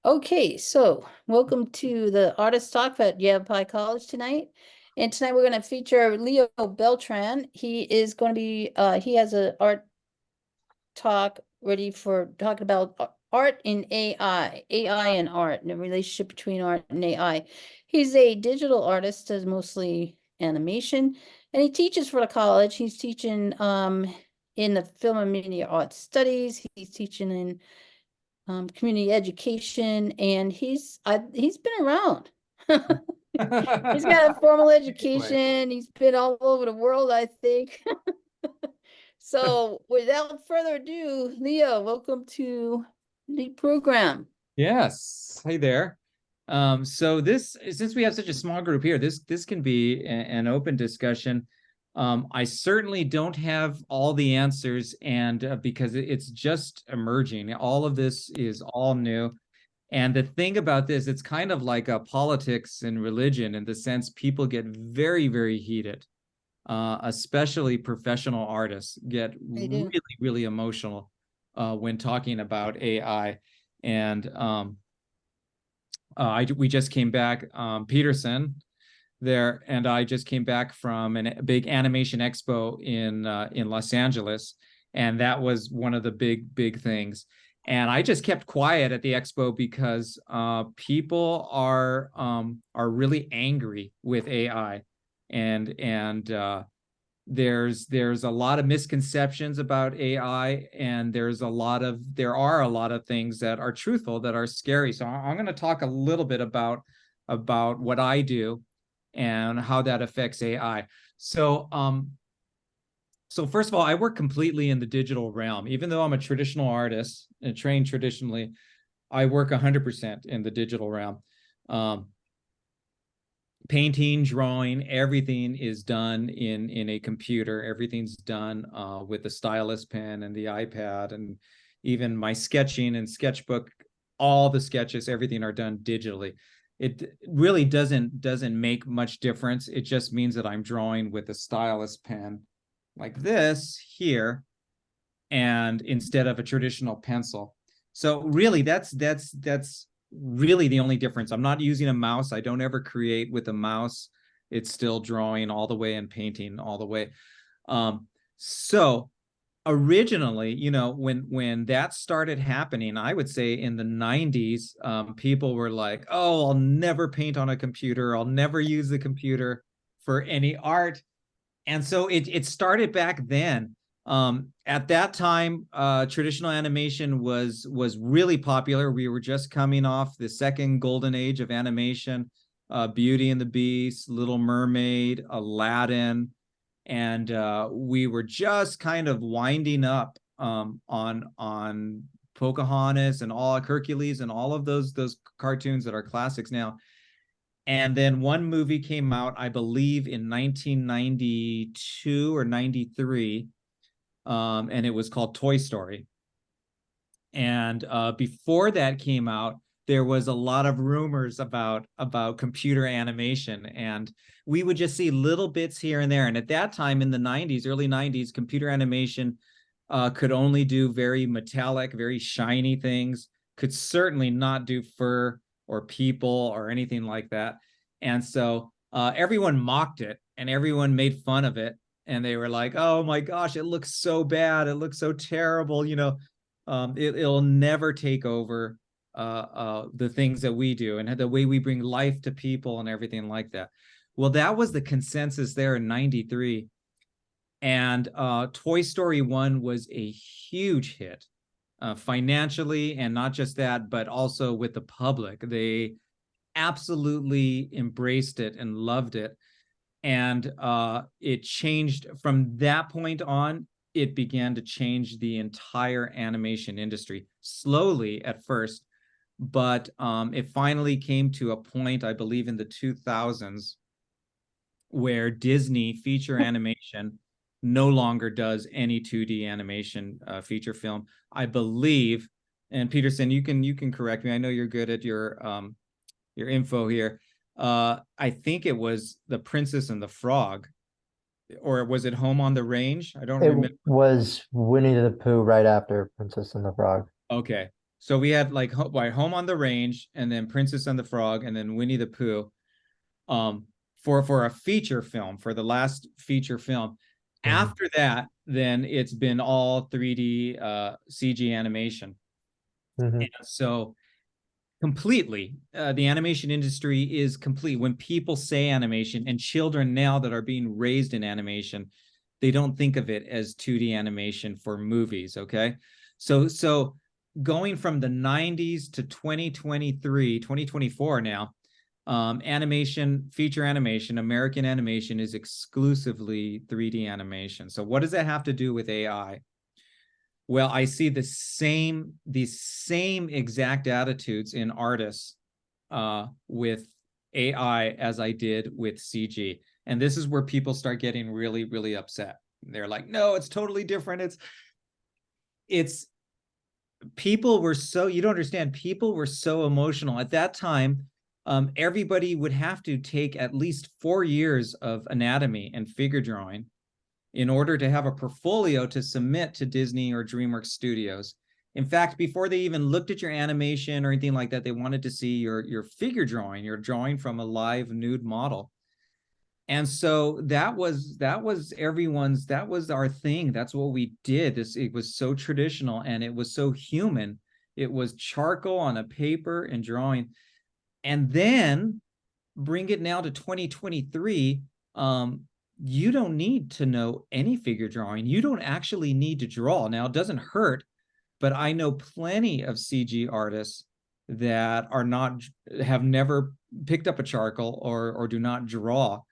Okay, so welcome to the Artist Talk at Yavapai College tonight. And tonight we're going to feature Leo Beltran. He is going to be, he has an art talk ready for talking about art in AI and art, and the relationship between art and AI. He's a digital artist, does mostly animation, and he teaches for the college. He's teaching in the film and media arts studies. He's teaching in community education, and he's been around. He's got a formal Anyway, education. He's been all over the world, I think. So without further ado, Leo, welcome to the program. yes. Hey there. So this, since we have such a small group here, this can be an open discussion. I certainly don't have all the answers, and because it's just emerging, all of this is all new. And the thing about this, it's kind of like politics and religion in the sense people get very, very heated. Especially professional artists get I do. really, really emotional when talking about AI. And we just came back, Peterson there, and I just came back from a big animation expo in Los Angeles, and that was one of the big things. And I just kept quiet at the expo because people are really angry with AI, and there's a lot of misconceptions about AI, and there are a lot of things that are truthful that are scary. So I'm going to talk a little bit about what I do and how that affects AI. So so first of all, I work completely in the digital realm. Even though I'm a traditional artist and trained traditionally, I work 100% in the digital realm. Um, Painting, drawing, everything is done in a computer. Everything's done with the stylus pen and the iPad, and even my sketching and sketchbook, all the sketches, everything are done digitally. It really doesn't make much difference. It just means that I'm drawing with a stylus pen like this here, and instead of a traditional pencil. So really that's really the only difference. I'm not using a mouse. I don't ever create with a mouse. It's still drawing all the way and painting all the way. So originally, when that started happening, I would say in the 90s, people were like, oh, I'll never paint on a computer. I'll never use the computer for any art. And so it started back then. At that time, traditional animation was really popular. We were just coming off the second golden age of animation, Beauty and the Beast, Little Mermaid, Aladdin, and we were just kind of winding up on Pocahontas and all Hercules and all of those cartoons that are classics now. And then one movie came out, I believe, in 1992 or 93, and it was called Toy Story. And before that came out, there was a lot of rumors about computer animation, and we would just see little bits here and there. And at that time, in the 90s, early 90s, computer animation could only do very metallic, very shiny things, could certainly not do fur or people or anything like that. And so everyone mocked it and everyone made fun of it. And they were like, oh my gosh, it looks so bad. It looks so terrible. It'll never take over the things that we do and the way we bring life to people and everything like that. Well, that was the consensus there in 93. And Toy Story 1 was a huge hit financially, and not just that, but also with the public. They absolutely embraced it and loved it. And it changed from that point on. It began to change the entire animation industry slowly at first, but it finally came to a point, I believe, in the 2000s where Disney feature animation no longer does any 2D animation feature film. I believe, and Peterson, you can correct me. I know you're good at your info here. I think it was The Princess and the Frog, or was it Home on the Range? I don't It remember. was Winnie the Pooh right after Princess and the Frog. Okay. So we had like Home on the Range, and then Princess and the Frog, and then Winnie the Pooh. For a feature film, for the last feature film. After that, then it's been all 3D CG animation. And so completely, the animation industry is complete. When people say animation, and children now that are being raised in animation, they don't think of it as 2D animation for movies, okay? So going from the 90s to 2023, 2024 now, animation, feature animation, American animation is exclusively 3D animation. So what does that have to do with AI? Well, I see these same exact attitudes in artists with AI as I did with CG. And this is where people start getting really, really upset. They're like, no, it's totally different. It's people were so, you don't understand, people were so emotional. At that time, everybody would have to take at least 4 years of anatomy and figure drawing in order to have a portfolio to submit to Disney or DreamWorks Studios. In fact, before they even looked at your animation or anything like that, they wanted to see your figure drawing, your drawing from a live nude model. And so that was everyone's, that was our thing. That's what we did. It was so traditional and it was so human. It was charcoal on a paper and drawing. And then bring it now to 2023. You don't need to know any figure drawing. You don't actually need to draw. Now, it doesn't hurt, but I know plenty of CG artists that have never picked up a charcoal or do not draw.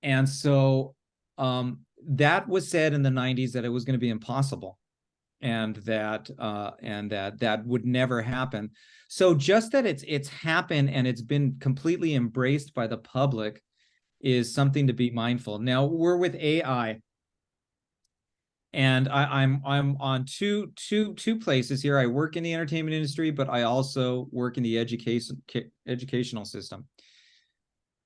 And so that was said in the 90s that it was going to be impossible, and that would never happen. So just that it's happened and it's been completely embraced by the public is something to be mindful. Now we're with AI, and I'm on two places here. I work in the entertainment industry, but I also work in the educational system.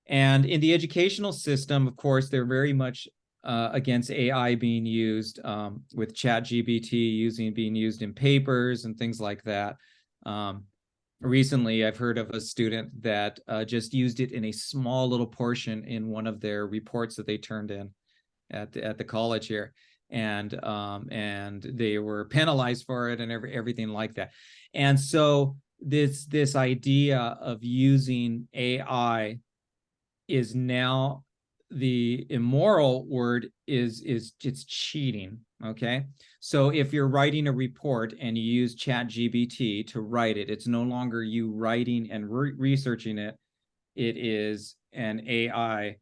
And in the educational system, of course, they're very much against AI being used, with ChatGPT being used in papers and things like that. Recently, I've heard of a student that just used it in a small little portion in one of their reports that they turned in at the college here, and they were penalized for it and everything like that. And so this idea of using AI is now, the immoral word is it's cheating. Okay, so if you're writing a report and you use ChatGPT to write it, it's no longer you writing and researching it. It is an AI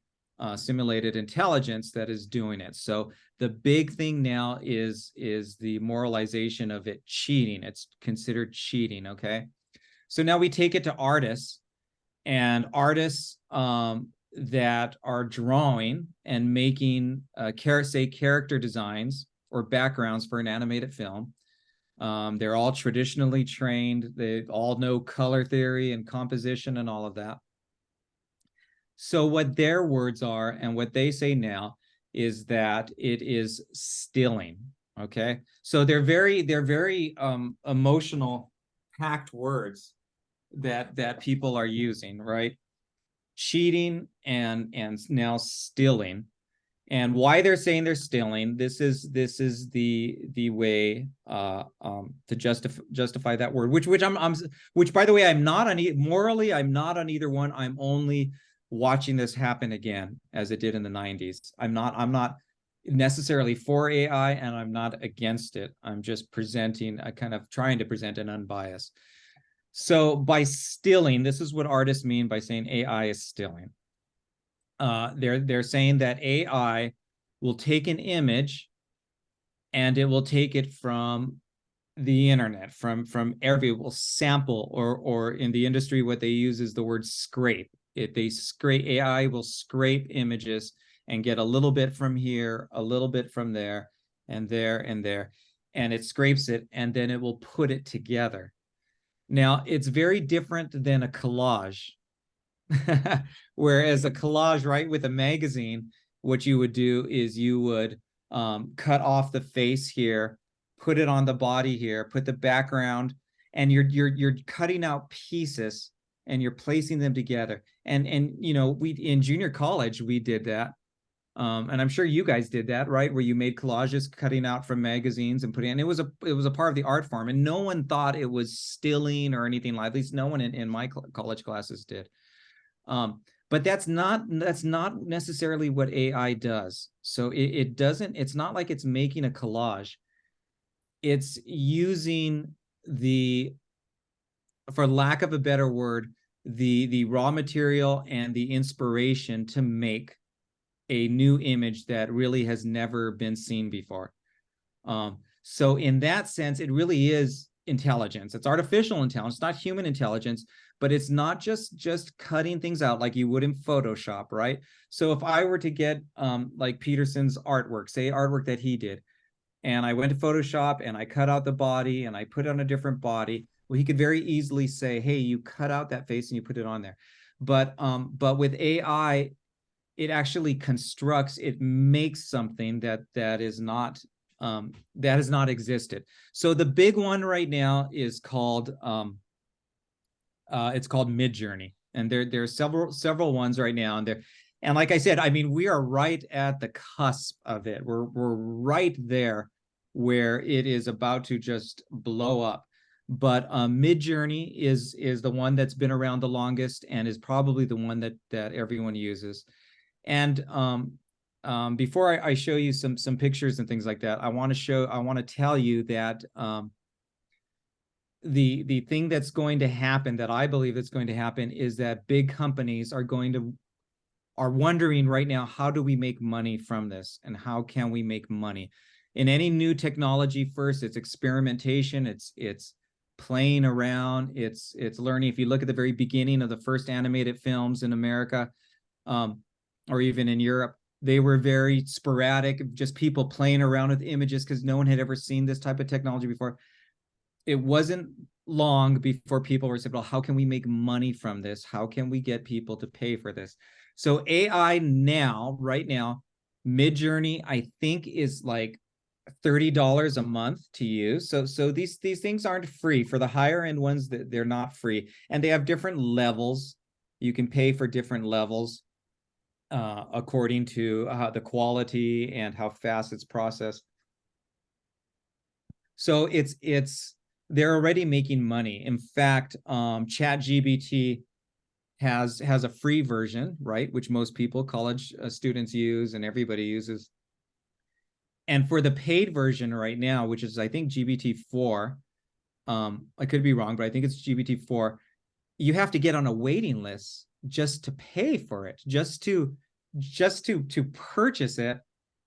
simulated intelligence that is doing it. So the big thing now is the moralization of it cheating. It's considered cheating. Okay, so now we take it to artists, and artists that are drawing and making character designs or backgrounds for an animated film. They're all traditionally trained. They all know color theory and composition and all of that. So what their words are and what they say now is that it is stilling. Okay, so they're very emotional packed words that people are using, right? Cheating and now stilling. And why they're saying they're stealing, this is the way to justify that word, which by the way, I'm not on morally, I'm not on either one. I'm only watching this happen again as it did in the 90s. I'm not necessarily for AI, and I'm not against it. I'm just presenting a kind of trying to present an unbiased. So by stilling, this is what artists mean by saying AI is stilling. They're saying that AI will take an image and it will take it from the internet, from every, will sample, or in the industry what they use is the word scrape. AI will scrape images and get a little bit from here, a little bit from there, and there and there, and it scrapes it, and then it will put it together. Now, it's very different than a collage. Whereas a collage, right, with a magazine, what you would do is you would cut off the face here, put it on the body here, put the background, and you're cutting out pieces and you're placing them together. And you know, we in junior college we did that. And I'm sure you guys did that, right? Where you made collages cutting out from magazines and putting, and it was a part of the art form, and no one thought it was stealing or anything like. At least no one in my college classes did. But that's not necessarily what AI does. So it doesn't. It's not like it's making a collage. It's using the, for lack of a better word, the raw material and the inspiration to make a new image that really has never been seen before. So in that sense, it really is intelligence. It's artificial intelligence, it's not human intelligence, but it's not just cutting things out like you would in Photoshop, right? So if I were to get like Peterson's artwork, say artwork that he did, and I went to Photoshop and I cut out the body and I put it on a different body, well, he could very easily say, hey, you cut out that face and you put it on there. But with AI, it actually constructs, it makes something that is not that has not existed. So the big one right now is called it's called Midjourney, and there are several ones right now, and like I said, I mean, we are right at the cusp of it. We're right there where it is about to just blow up. But Midjourney is the one that's been around the longest and is probably the one that everyone uses. And before I show you some pictures and things like that, I want to tell you that the thing that's going to happen, that I believe that's going to happen, is that big companies are wondering right now, how do we make money from this, and how can we make money? In any new technology, first it's experimentation, it's playing around, it's learning. If you look at the very beginning of the first animated films in America, or even in Europe, they were very sporadic, just people playing around with images because no one had ever seen this type of technology before. It wasn't long before people were saying, well, how can we make money from this? How can we get people to pay for this? So AI now, right now, Midjourney, I think, is like $30 a month to use. So these things aren't free. For the higher end ones, they're not free. And they have different levels. You can pay for different levels according to the quality and how fast it's processed. So they're already making money. In fact, ChatGPT has a free version, right, which most people, college students, use and everybody uses. And for the paid version right now, which is I think GPT-4, I could be wrong, but I think it's GPT-4, you have to get on a waiting list just to pay for it, just to purchase it.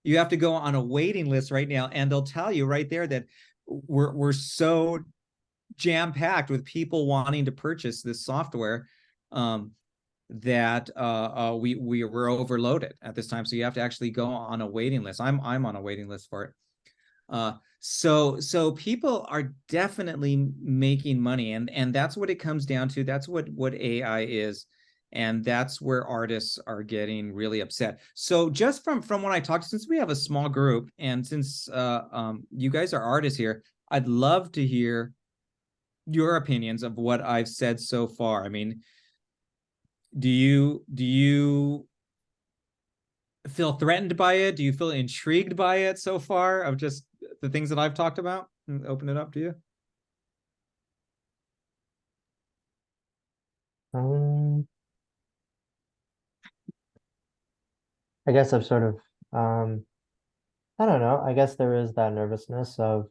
You have to go on a waiting list right now, and they'll tell you right there that we're so jam-packed with people wanting to purchase this software that we're overloaded at this time. So you have to actually go on a waiting list. I'm on a waiting list for it. So people are definitely making money, and that's what it comes down to. That's what AI is, and that's where artists are getting really upset. So just from when I talked, since we have a small group, and since you guys are artists here, I'd love to hear your opinions of what I've said so far. I mean, do you feel threatened by it? Do you feel intrigued by it so far, of just the things that I've talked about? And open it up to you. I guess I've sort of, I don't know. I guess there is that nervousness of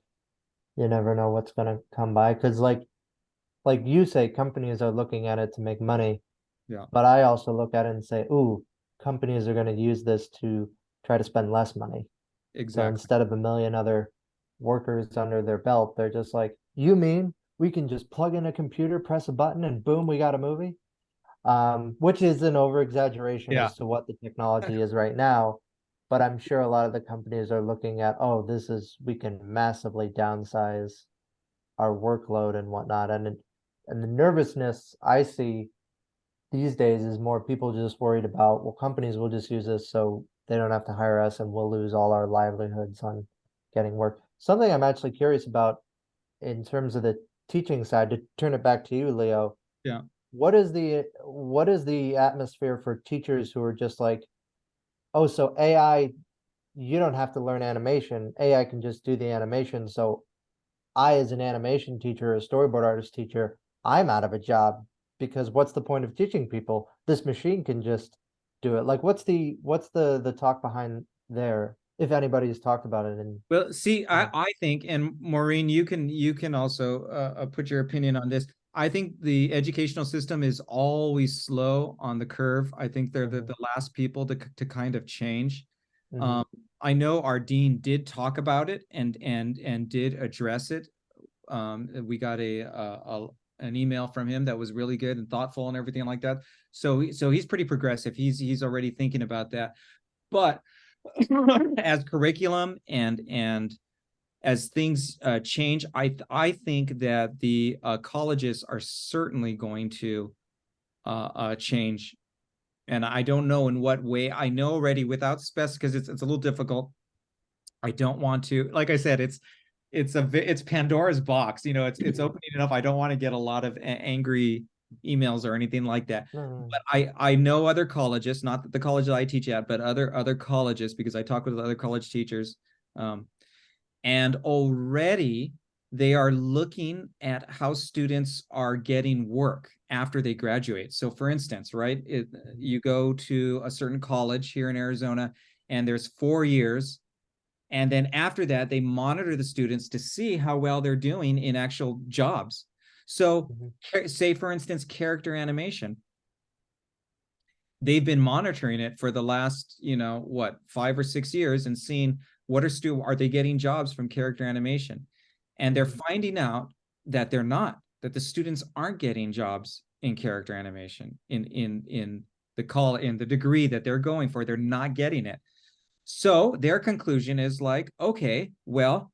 you never know what's going to come by. Because like you say, companies are looking at it to make money. Yeah, But I also look at it and say, ooh, companies are going to use this to try to spend less money. So exactly. instead of a million other workers under their belt, they're just like, you mean we can just plug in a computer, press a button, and boom, we got a movie? Which is an over exaggeration Yeah, as to what the technology is right now. But I'm sure a lot of the companies are looking at, oh, we can massively downsize our workload and whatnot. And the nervousness I see these days is more people just worried about, well, companies will just use this so they don't have to hire us and we'll lose all our livelihoods on getting work. Something I'm actually curious about in terms of the teaching side, to turn it back to you, Leo. Yeah. What is the atmosphere for teachers who are just like, oh, so AI, you don't have to learn animation. AI can just do the animation. So I, as an animation teacher, a storyboard artist teacher, I'm out of a job, because what's the point of teaching people? This machine can just do it. Like, what's the talk behind there, if anybody's talked about it? And Well, see, I think, and Maureen, you can also put your opinion on this. I think the educational system is always slow on the curve. I think they're the last people to kind of change. Mhm. I know our dean did talk about it and did address it. We got an email from him that was really good and thoughtful and everything like that. So he's pretty progressive. He's already thinking about that. But as curriculum and as things change, I think that the colleges are certainly going to change, and I don't know in what way. I know already without specs, because it's a little difficult. I don't want to, like I said, it's Pandora's box. You know, it's opening enough. I don't want to get a lot of angry emails or anything like that. No. But I know other colleges, not the college that I teach at, but other colleges, because I talk with other college teachers, and already they are looking at how students are getting work after they graduate. So, for instance, right, you go to a certain college here in Arizona, and there's 4 years. And then after that, they monitor the students to see how well they're doing in actual jobs. So, say, for instance, character animation. They've been monitoring it for the last, 5 or 6 years, and seeing what are they getting jobs from character animation. And they're finding out that that the students aren't getting jobs in character animation in the degree that they're going for. They're not getting it. So their conclusion is like, okay, well,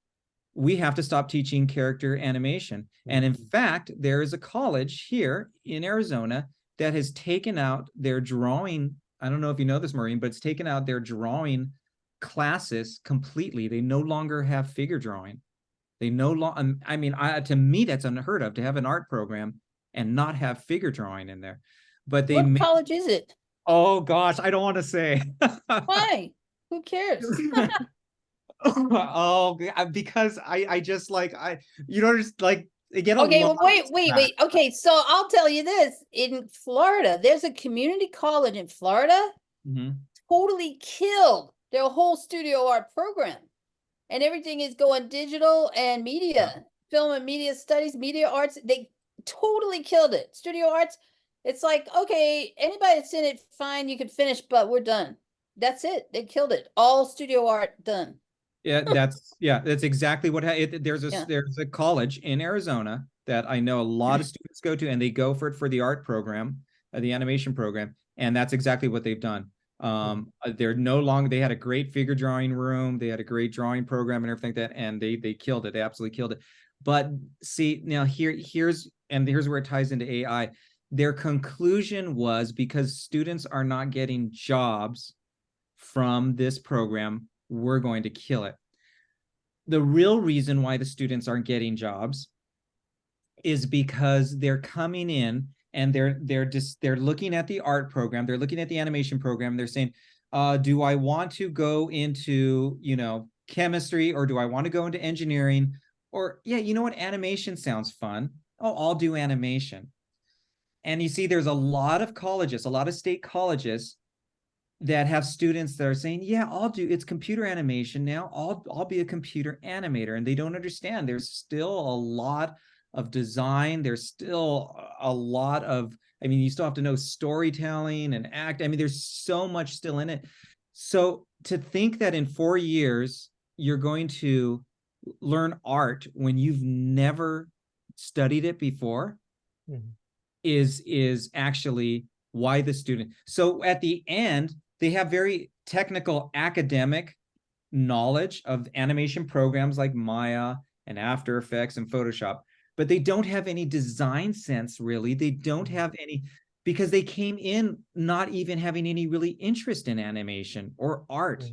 we have to stop teaching character animation. And in fact, there is a college here in Arizona that has taken out their drawing. I don't know if you know this, Maureen, but it's taken out their drawing classes completely. They no longer have figure drawing. They no longer, I mean, to me, that's unheard of, to have an art program and not have figure drawing in there. But they What college is it? oh gosh, I don't want to say. Why? Who cares? Oh, because I just like just like they get a Okay, lot well, of wait. crap. Okay, so I'll tell you this. In Florida, there's a community college in Florida, Mhm. totally killed their whole studio art program. And everything is going digital and media, film and media studies, media arts. They totally killed it. Studio arts, it's like, okay, anybody that's in it, fine, you can finish, but we're done. That's it. They killed it. All studio art done. That's exactly what there's Yeah. a college in Arizona that I know a lot of students go to, and they go for it for the art program, the animation program, and that's exactly what they've done. They're no longer, they had a great figure drawing room, they had a great drawing program and everything like that, and they killed it. They absolutely killed it. But see, now here's where it ties into AI. Their conclusion was, because students are not getting jobs from this program, we're going to kill it. The real reason why the students aren't getting jobs is because they're coming in and they're looking at the art program, they're looking at the animation program, they're saying, do I want to go into, chemistry, or do I want to go into engineering? Or, yeah, you know what, animation sounds fun. Oh, I'll do animation. And you see, there's a lot of colleges, a lot of state colleges that have students that are saying, yeah, it's computer animation now. I'll be a computer animator. And they don't understand. There's still a lot of design. There's still a lot of, I mean, you still have to know storytelling and act. I mean, there's so much still in it. So to think that in 4 years, you're going to learn art when you've never studied it before is actually why the student. So at the end, they have very technical academic knowledge of animation programs like Maya and After Effects and Photoshop, but they don't have any design sense, really. They don't have any, because they came in not even having any really interest in animation or art.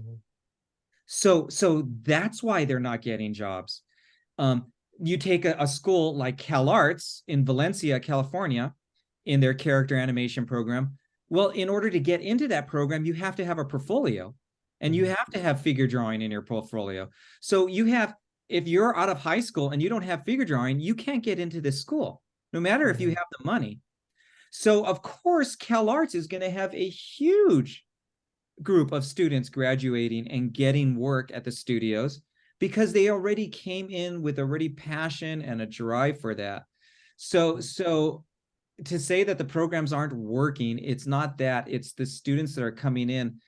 So that's why they're not getting jobs. you take a school like CalArts in Valencia, California, in their character animation program. Well, in order to get into that program, you have to have a portfolio, and you have to have figure drawing in your portfolio. So you have, if you're out of high school and you don't have figure drawing, you can't get into this school, no matter if you have the money. So of course, CalArts is going to have a huge group of students graduating and getting work at the studios because they already came in with already passion and a drive for that. So to say that the programs aren't working, it's not that, it's the students that are coming in.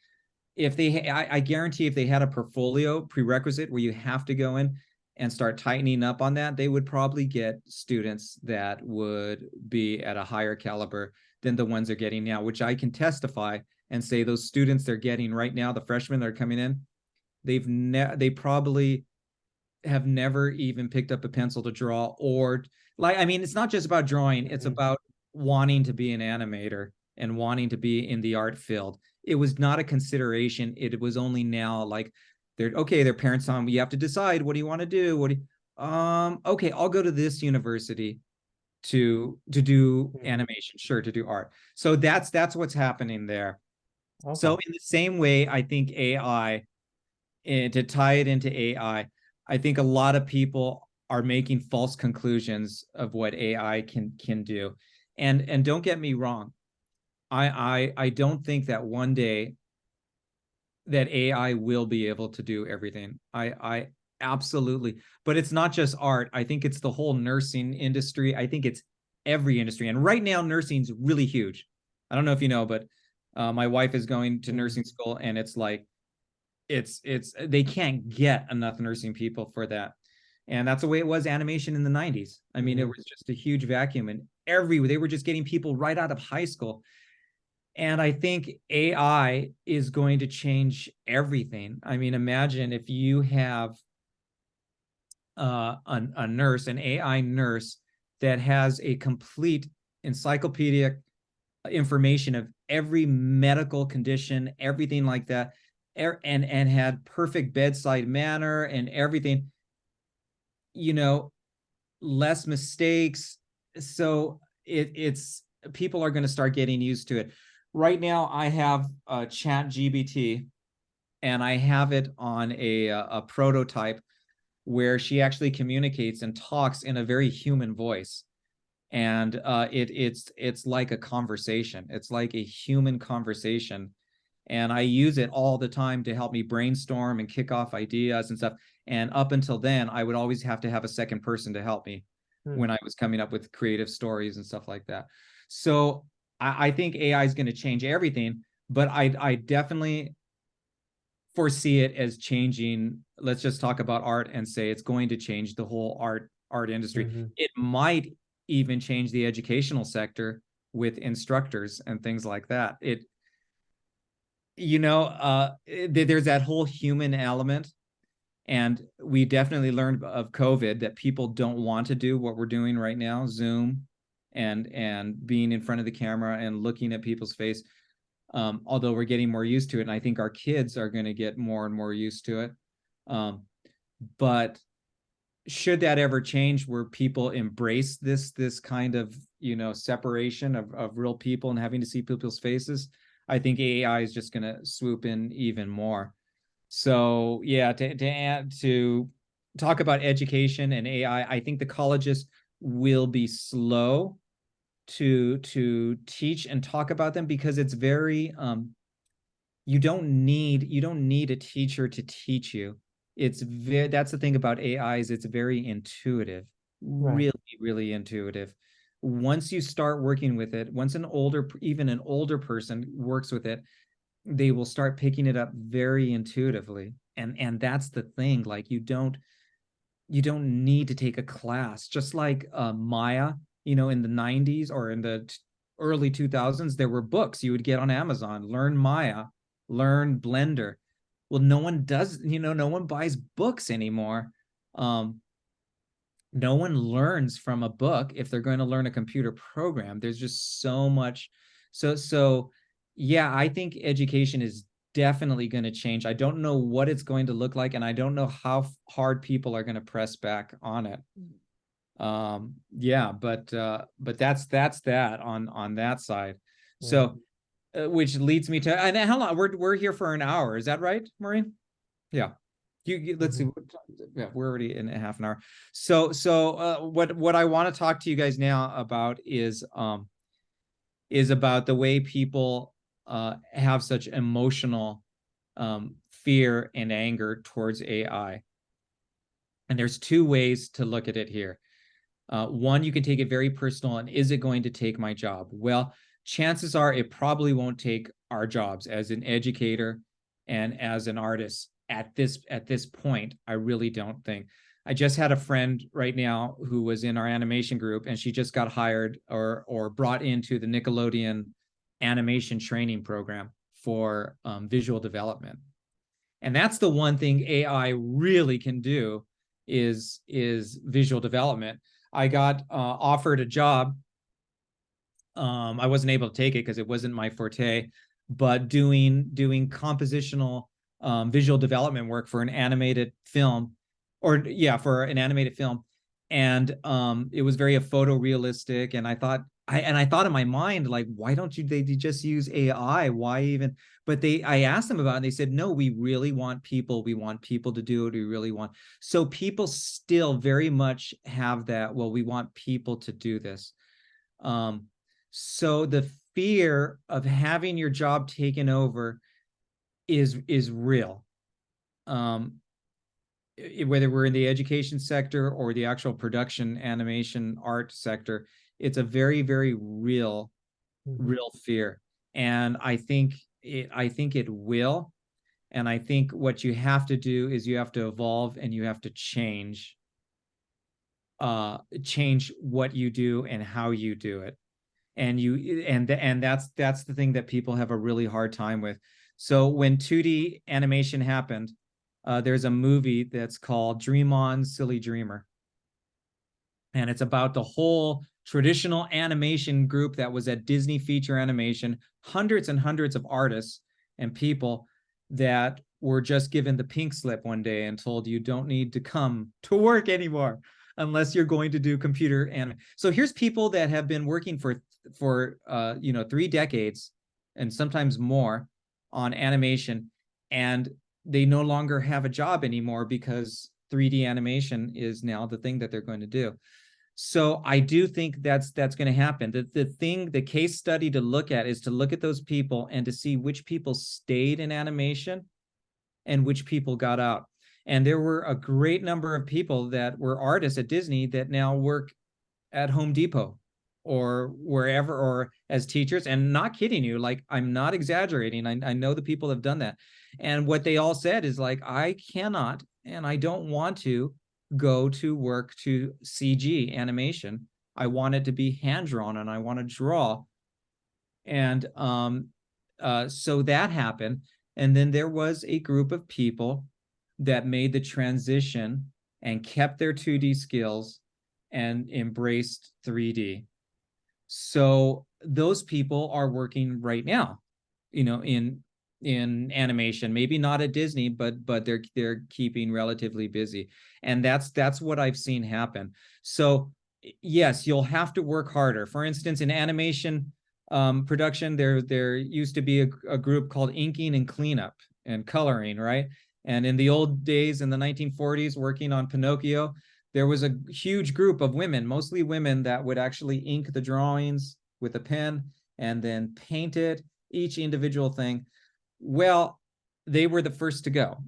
If they, I guarantee if they had a portfolio prerequisite where you have to go in and start tightening up on that, they would probably get students that would be at a higher caliber than the ones they're getting now, which I can testify and say those students they're getting right now, the freshmen that are coming in, they probably have never even picked up a pencil to draw, or like, I mean, it's not just about drawing, it's about wanting to be an animator and wanting to be in the art field. It was not a consideration. It was only now, like, their parents tell them, you have to decide, what do you want to do? Okay, I'll go to this university to do animation, sure, to do art. So that's what's happening there. So in the same way, I think AI, and to tie it into AI, I think a lot of people are making false conclusions of what AI can do. And don't get me wrong, I don't think that one day that AI will be able to do everything. I absolutely, but it's not just art. I think it's the whole nursing industry. I think it's every industry. And right now, nursing's really huge. I don't know if you know, but my wife is going to nursing school, and it's like, it's they can't get enough nursing people for that. And that's the way it was animation in the 90s. I mean, it was just a huge vacuum, and they were just getting people right out of high school. And I think AI is going to change everything. I mean, imagine if you have a nurse, an AI nurse that has a complete encyclopedic information of every medical condition, everything like that, and had perfect bedside manner and everything, less mistakes. So it's people are going to start getting used to it. Right now, I have a ChatGPT, and I have it on a prototype where she actually communicates and talks in a very human voice. And it's like a conversation. It's like a human conversation. And I use it all the time to help me brainstorm and kick off ideas and stuff. And up until then, I would always have to have a second person to help me when I was coming up with creative stories and stuff like that. So I think AI is going to change everything, but I definitely foresee it as changing. Let's just talk about art and say it's going to change the whole art industry. It might even change the educational sector with instructors and things like that. There's that whole human element. And we definitely learned of COVID that people don't want to do what we're doing right now, Zoom and being in front of the camera and looking at people's face. Although we're getting more used to it, and I think our kids are going to get more and more used to it. But should that ever change, where people embrace this kind of separation of real people and having to see people's faces, I think AI is just going to swoop in even more. So yeah, to talk about education and AI, I think the colleges will be slow to teach and talk about them, because it's very you don't need a teacher to teach you. That's the thing about AI, is it's very intuitive, really intuitive. Once you start working with it, once even an older person works with it, they will start picking it up very intuitively. And that's the thing, like, you don't need to take a class. Just like Maya, in the 90s or in the early 2000s, there were books you would get on Amazon, learn Maya, learn Blender. Well, no one does, no one buys books anymore. No one learns from a book if they're going to learn a computer program. There's just so much. So yeah, I think education is definitely going to change. I don't know what it's going to look like, and I don't know how hard people are going to press back on it. Yeah, but that's that on that side. So which leads me to, and how long we're here for an hour, is that right, Maureen? Yeah. Let's see. Yeah, we're already in a half an hour. So what I want to talk to you guys now about is about the way people have such emotional fear and anger towards AI. And there's two ways to look at it here. One, you can take it very personal, and is it going to take my job? Well, chances are it probably won't take our jobs as an educator and as an artist at this point. I really don't think. I just had a friend right now who was in our animation group, and she just got hired or brought into the Nickelodeon animation training program for visual development. And that's the one thing AI really can do is visual development. I got offered a job. I wasn't able to take it because it wasn't my forte, but doing compositional visual development work for an animated film, for an animated film. And it was very photorealistic. And I thought in my mind, like, why don't they just use AI? Why even? But I asked them about it, and they said, no, we really want people. We want people to do it. We really want. So people still very much have that, well, we want people to do this. So the fear of having your job taken over is real. Whether we're in the education sector or the actual production, animation, art sector, it's a very, very real fear. And I think it will. And I think what you have to do is you have to evolve, and you have to change what you do and how you do it. And that's the thing that people have a really hard time with. So when 2D animation happened, there's a movie that's called Dream On, Silly Dreamer. And it's about the whole traditional animation group that was at Disney Feature Animation, hundreds and hundreds of artists and people that were just given the pink slip one day and told, you don't need to come to work anymore unless you're going to do computer anime. So here's people that have been working for 3 decades and sometimes more on animation, and they no longer have a job anymore because 3D animation is now the thing that they're going to do. So I do think that's going to happen. The case study to look at is to look at those people and to see which people stayed in animation and which people got out. And there were a great number of people that were artists at Disney that now work at Home Depot or wherever, or as teachers. And not kidding you, like, I'm not exaggerating. I know the people have done that. And what they all said is, like, I cannot and I don't want to go to work to CG animation. I want it to be hand drawn, and I want to draw. And so that happened. And then there was a group of people that made the transition and kept their 2D skills and embraced 3D. So those people are working right now, in animation, maybe not at Disney, but they're keeping relatively busy. And that's what I've seen happen. So yes, you'll have to work harder. For instance, in animation production, there used to be a group called inking and cleanup and coloring, right? And in the old days, in the 1940s, working on Pinocchio, there was a huge group of women, mostly women, that would actually ink the drawings with a pen and then paint it, each individual thing. Well, they were the first to go.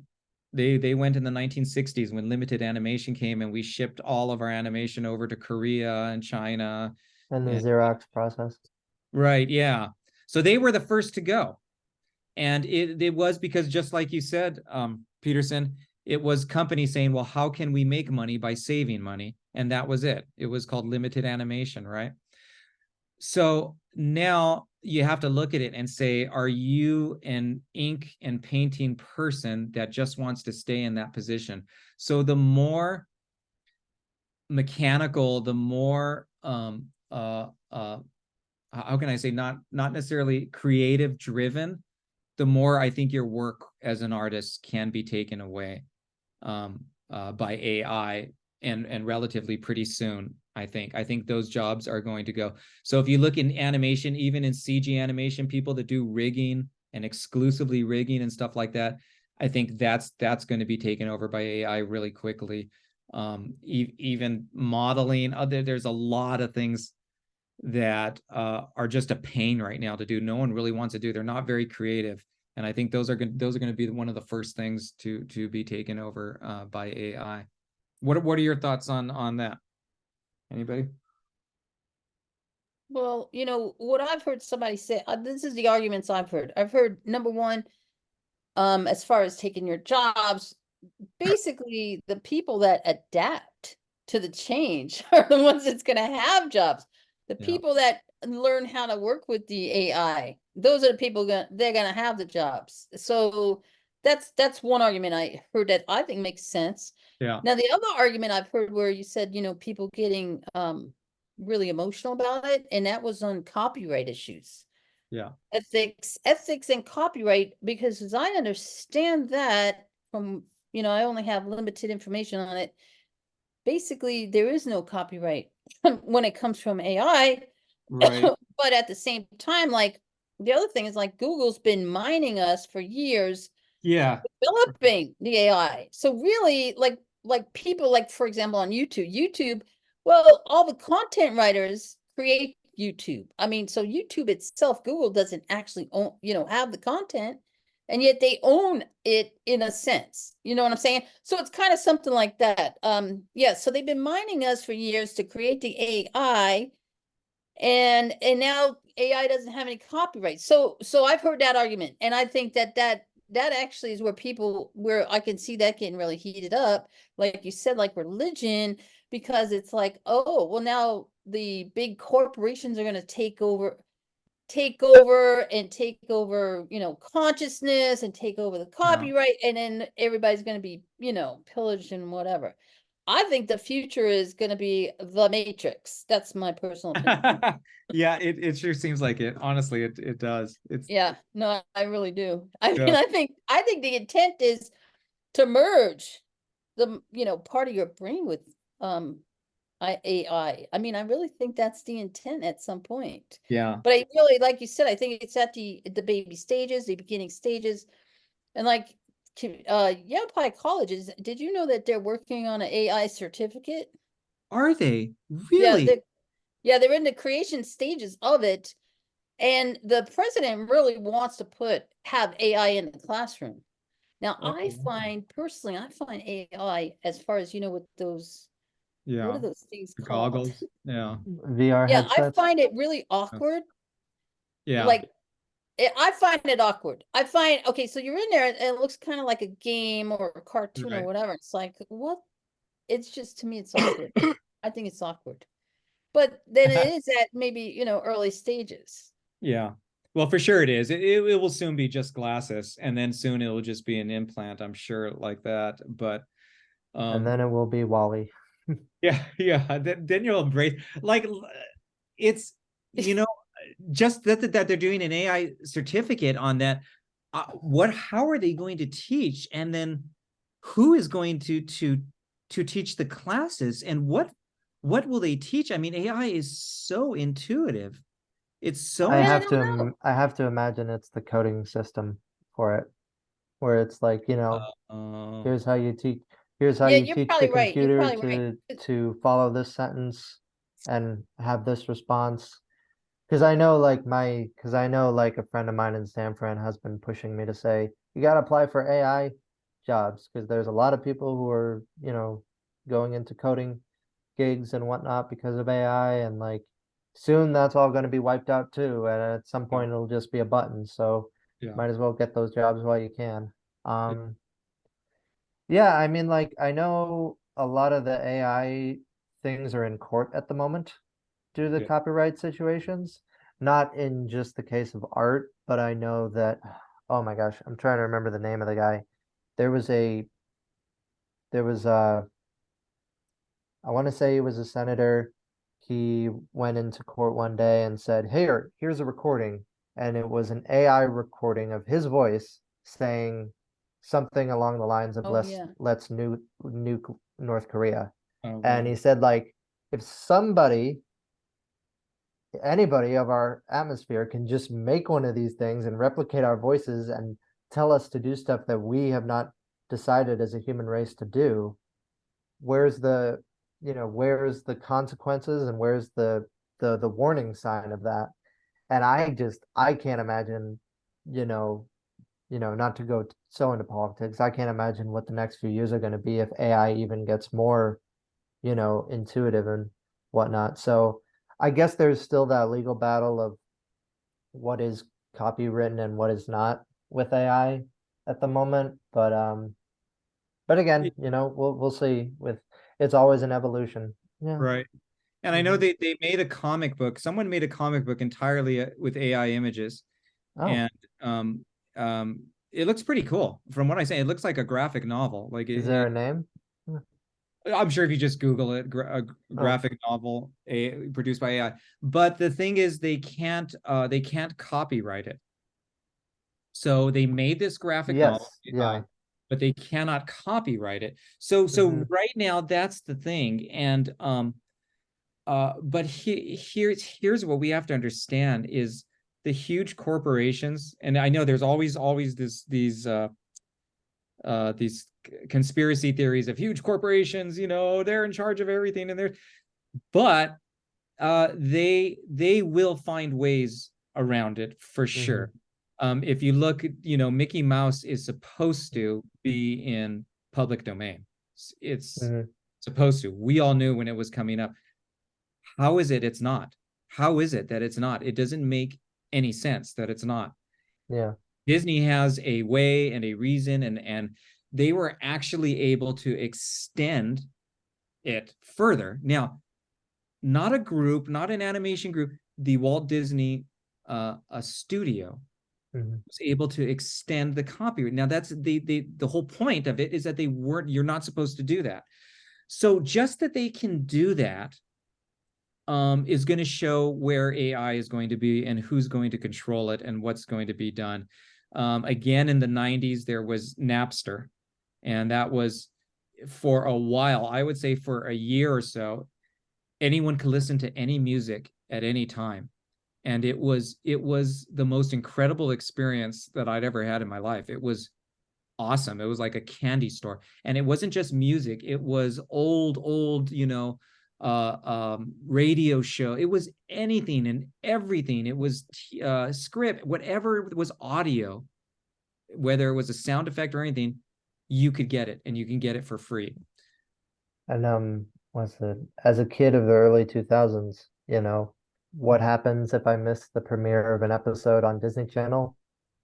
They went in the 1960s when limited animation came, and we shipped all of our animation over to Korea and China. And the Xerox process. Right, yeah. So they were the first to go. And it was because, just like you said, Peterson, it was companies saying, well, how can we make money by saving money? And that was it. It was called limited animation, right? So now you have to look at it and say, are you an ink and painting person that just wants to stay in that position? So the more mechanical, the more how can I say, not necessarily creative driven, the more I think your work as an artist can be taken away by AI, and relatively pretty soon. I think those jobs are going to go. So if you look in animation, even in CG animation, people that do rigging and exclusively rigging and stuff like that, I think that's going to be taken over by AI really quickly. Even modeling, there's a lot of things that are just a pain right now to do. No one really wants to do. They're not very creative, and I think those are going to be one of the first things to be taken over by AI. What are your thoughts on that? Anybody? Well, you know, what I've heard somebody say, this is the arguments I've heard. I've heard number one, as far as taking your jobs, basically the people that adapt to the change are the ones that's going to have jobs. The Yeah. people that learn how to work with the AI, those are the people they're going to have the jobs. So that's one argument I heard that I think makes sense. Yeah. Now the other argument I've heard where you said, you know, people getting really emotional about it, and that was on copyright issues. Yeah. Ethics and copyright, because as I understand that from, you know, I only have limited information on it. Basically, there is no copyright when it comes from AI. Right. But at the same time, like the other thing is like Google's been mining us for years, Yeah. developing the AI. So really, like people like, for example, on YouTube, well, all the content writers create YouTube. I mean, so YouTube itself, Google doesn't actually own, you know, have the content, and yet they own it in a sense. You know what I'm saying? So it's kind of something like that. Yeah, so they've been mining us for years to create the AI, and now AI doesn't have any copyright. So I've heard that argument, and I think that actually is where I can see that getting really heated up, like you said, like religion, because it's like, oh, well, now the big corporations are going to take over, you know, consciousness, and take over the copyright, and then everybody's going to be, you know, pillaged and whatever. I think the future is going to be the Matrix. That's my personal opinion. Yeah, it sure seems like it. Honestly, it does. It's Yeah, no, I really do. I mean, yeah. I think the intent is to merge the, you know, part of your brain with AI. I mean, I really think that's the intent at some point. Yeah. But I really, like you said, I think it's at the baby stages, the beginning stages, and like Yale colleges. Did you know that they're working on an AI certificate? Are they Yeah, really? they're in the creation stages of it. And the president really wants to have AI in the classroom. Now, Oh, personally, I find AI, as far as, you know, with those, what yeah. are those things The called? goggles. Yeah. VR Yeah, I headsets. find it really awkward. Yeah. Like, I find it awkward. Okay, so you're in there and it looks kind of like a game or a cartoon or Right. whatever. It's like, what? It's just, to me, it's awkward. I think it's awkward. But then it is at maybe, you know, early stages. Yeah. Well, for sure it is. It will soon be just glasses, and then soon it will just be an implant, I'm sure, like that. But And then it will be Wally. yeah. Then you'll embrace, like, it's, you know, just that they're doing an AI certificate on that. How are they going to teach? And then who is going to teach the classes, and what will they teach? I mean, AI is so intuitive. It's so I Yeah, I have don't to know. I have to imagine it's the coding system for it, where it's like, you know, uh, here's how you teach here's how Yeah, you you're teach the probably right. You're computer probably right. to follow this sentence and have this response. Because I know a friend of mine in San Fran has been pushing me to say, you gotta apply for AI jobs, because there's a lot of people who are, you know, going into coding gigs and whatnot because of AI, and like soon that's all gonna be wiped out too. And at some point it'll just be a button. So yeah. might as well get those jobs while you can. Yeah. Yeah, I mean, like, I know a lot of the AI things are in court at the moment due to the Yeah. copyright situations. Not in just the case of art, but I know that, oh my gosh, I'm trying to remember the name of the guy. There was a, there was I want to say he was a senator. He went into court one day and said, here's a recording. and it was an AI recording of his voice saying something along the lines of Oh, yeah. let's nuke North Korea. Oh, And wow. he said, like, if anybody of our atmosphere can just make one of these things and replicate our voices and tell us to do stuff that we have not decided as a human race to do, where's where's the consequences, and where's the warning sign of that? And I can't imagine, you know, not to go so into politics, I can't imagine what the next few years are going to be if AI even gets more, intuitive and whatnot. So I guess there's still that legal battle of what is copywritten and what is not with AI at the moment. But again, we'll see. It's always an evolution. Yeah. Right. And I know Mhm. they made a comic book. Someone made a comic book entirely with AI images, Oh, and um, it looks pretty cool. From what I say, it looks like a graphic novel. Like is there a name? Hmm. I'm sure if you just Google it, a Oh, graphic novel produced by AI. But the thing is, they can't copyright it. So they made this graphic novel yes. AI, Yeah. but they cannot copyright it. So Hmm. right now that's the thing. And but here's what we have to understand is the huge corporations, and I know there's always these conspiracy theories of huge corporations, they're in charge of everything, and but they will find ways around it for Hmm. sure. If you look, Mickey Mouse is supposed to be in public domain. It's Hmm. supposed to. We all knew when it was coming up. How is it it's not? How is it that it's not? It doesn't make any sense that it's not. Yeah. Disney has a way and a reason, and they were actually able to extend it further. Now, not a group, not an animation group, the Walt Disney a studio Hmm. was able to extend the copyright. Now that's the whole point of it is that you're not supposed to do that. So just that they can do that is going to show where AI is going to be and who's going to control it and what's going to be done. Again, in the 90s, there was Napster, and that was for a while, I would say for a year or so, anyone could listen to any music at any time. And it was the most incredible experience that I'd ever had in my life. It was awesome. It was like a candy store. And it wasn't just music, it was old, radio show. It was anything and everything. It was script, whatever was audio, whether it was a sound effect or anything, you could get it, and you can get it for free. And what's it? As a kid of the early 2000s, what happens if I miss the premiere of an episode on Disney Channel?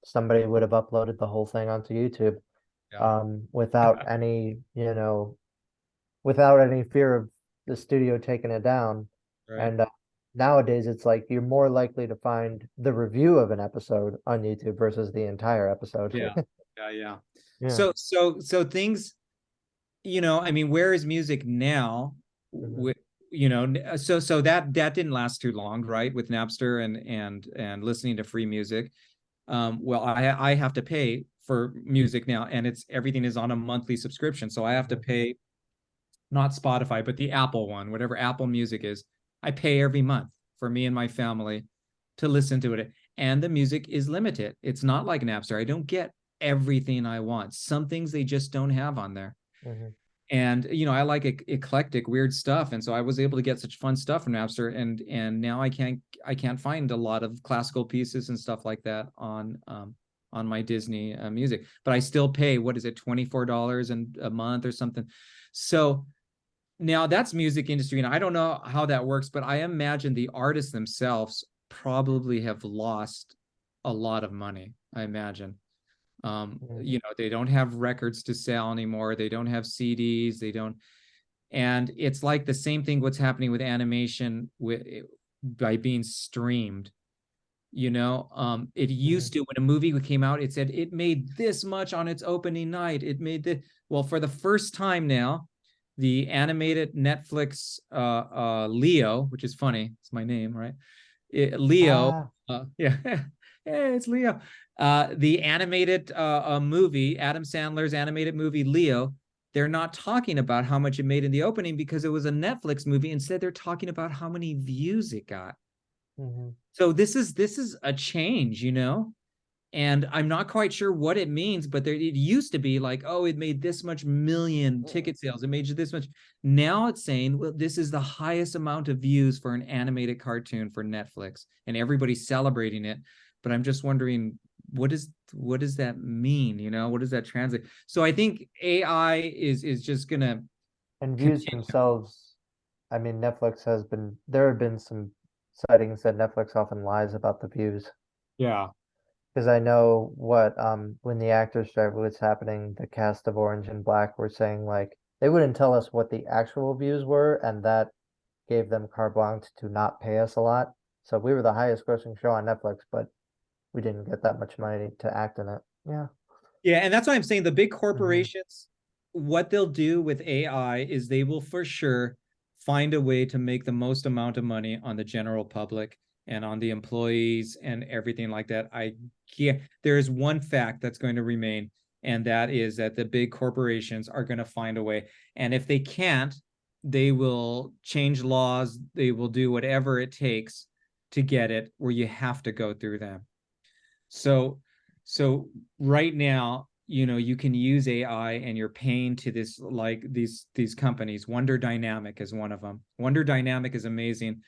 Somebody would have uploaded the whole thing onto YouTube, Yeah. without without any fear of the studio taking it down. Right. And nowadays, it's like you're more likely to find the review of an episode on YouTube versus the entire episode. Yeah. Yeah. Yeah. So things, I mean, where is music now? Hmm. With so that didn't last too long, right? With Napster and listening to free music. Well, I have to pay for music now, and everything is on a monthly subscription, so I have to Hmm. pay, not Spotify, but the Apple one, whatever Apple Music is. I pay every month for me and my family to listen to it, and the music is limited. It's not like Napster. I don't get everything I want. Some things they just don't have on there. Hmm. And I like eclectic weird stuff, and so I was able to get such fun stuff from Napster, and now I can't find a lot of classical pieces and stuff like that on my Disney music, but I still pay, what is it, $24 a month or something. So now that's music industry, and I don't know how that works, but I imagine the artists themselves probably have lost a lot of money, I imagine. They don't have records to sell anymore. They don't have CDs. They don't, and it's like the same thing what's happening with animation by being streamed. It Hmm. used to, when a movie came out, it said it made this much on its opening night. It made the Well, for the first time now, the animated Netflix Leo, which is funny, it's my name, right? Leo, Ah, yeah, yeah, it's Leo. The animated movie, Adam Sandler's animated movie Leo, they're not talking about how much it made in the opening because it was a Netflix movie. Instead, they're talking about how many views it got. mhm. So this is a change, and I'm not quite sure what it means, but it used to be like, oh, it made this much million ticket sales. It made this much. Now it's saying, well, this is the highest amount of views for an animated cartoon for Netflix, and everybody's celebrating it. But I'm just wondering, what does that mean? What does that translate? So I think AI is just gonna And views continue. themselves, I mean, there have been some sightings that Netflix often lies about the views. Yeah. Because I know when the actors strike was happening, the cast of Orange and Black were saying like they wouldn't tell us what the actual views were, and that gave them carte blanche to not pay us a lot. So we were the highest grossing show on Netflix, but we didn't get that much money to act in it. Yeah. Yeah, and that's why I'm saying the big Mhm. corporations, what they'll do with AI is they will for sure find a way to make the most amount of money on the general public and on the employees and everything like that. There is one fact that's going to remain, and that is that the big corporations are going to find a way. And if they can't, they will change laws, they will do whatever it takes to get it where you have to go through them. So so right now, you can use AI and you're paying to this like these companies. Wonder Dynamic is one of them. Wonder Dynamic is amazing.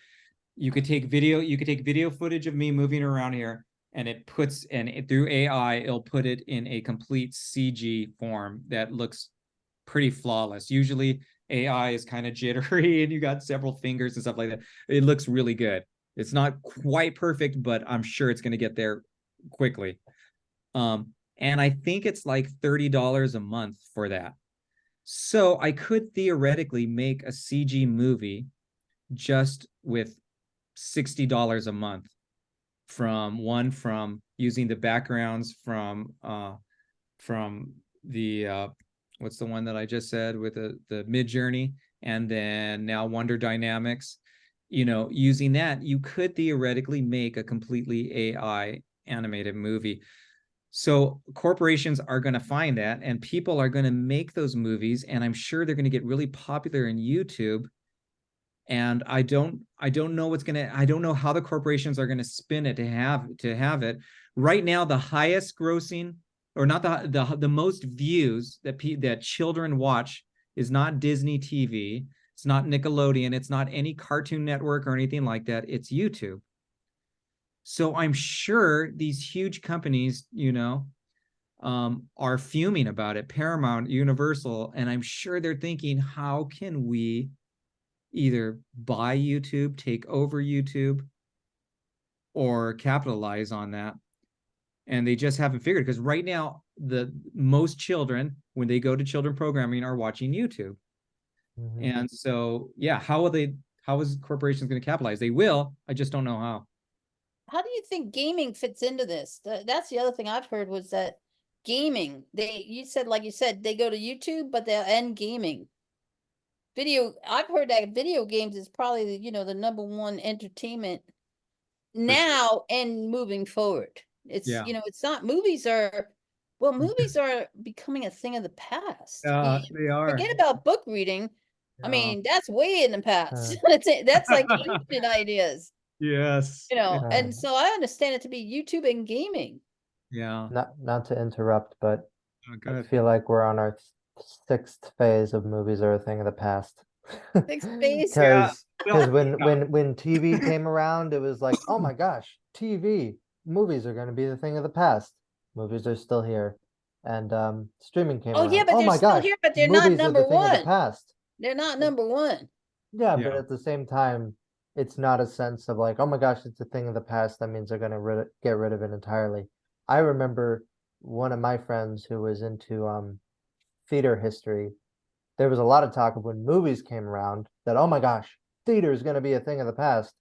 You could take video footage of me moving around here and through AI it'll put it in a complete CG form that looks pretty flawless. Usually AI is kind of jittery and you got several fingers and stuff like that. It looks really good. It's not quite perfect, but I'm sure it's going to get there quickly. And I think it's like $30 a month for that. So I could theoretically make a CG movie just with $60 a month from using the backgrounds from the what's the one that I just said with the Mid Journey, and then now Wonder Dynamics. Using that, you could theoretically make a completely AI animated movie. So corporations are going to find that, and people are going to make those movies, and I'm sure they're going to get really popular in YouTube. And I don't know I don't know how the corporations are going to spin it to have it. Right now, the highest grossing, or not the most views that children watch is not Disney TV, it's not Nickelodeon, it's not any Cartoon Network or anything like that. It's YouTube. So I'm sure these huge companies, are fuming about it, Paramount, Universal, and I'm sure they're thinking, how can we either buy YouTube, take over YouTube, or capitalize on that? And they just haven't figured, because right now, the most children, when they go to children programming, are watching YouTube. Mhm. And so, yeah, how is corporations going to capitalize? They will. I just don't know how. How do you think gaming fits into this? That's the other thing I've heard was that gaming, like you said, they go to YouTube, but they'll end gaming. I've heard that video games is probably the number one entertainment For sure. now and moving forward. It's, Yeah. it's not movies are becoming a thing of the past. They are. Forget about book reading. I Yeah. mean, that's way in the Uh, past. That's like ancient ideas, Yes. and so I understand it to be YouTube and gaming. Yeah. not to interrupt, but Oh, I good. feel like we're on our sixth phase of movies are a thing of the past. Sixth phase. Yeah. Because Well, when TV came around, it was like, oh my gosh, TV movies are going to be the thing of the past. Movies are still here, and streaming came Oh yeah, around. but Oh they're my still gosh, here, but they're not movies are the number thing of the one. past. They're not number one. Yeah, but yeah. at the same time, it's not a sense of like, oh my gosh, it's a thing of the past. That means they're going to get rid of it entirely. I remember one of my friends who was into theater history. There was a lot of talk of when movies came around that, oh my gosh, theater is going to be a thing of the past.